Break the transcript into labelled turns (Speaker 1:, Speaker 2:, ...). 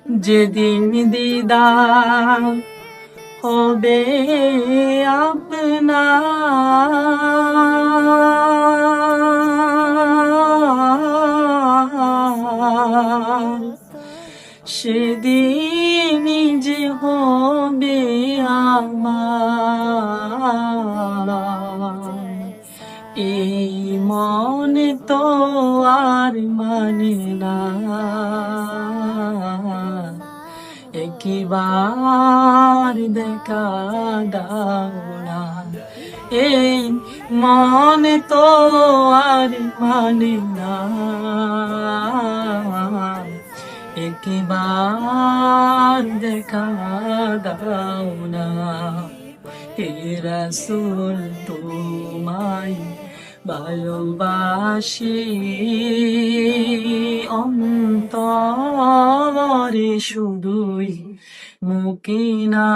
Speaker 1: যেদিন দিদার হবে আপনার, সেদিনই যে হবে আমার। এই মনে তো আর মানে না, একবার দেখা দাও না। এই মনে তো আর মানে না, একবার দেখা দাও না। হে রাসূল তোমায় ভালোবাসি, অন্তরে শুধুই মুখে না।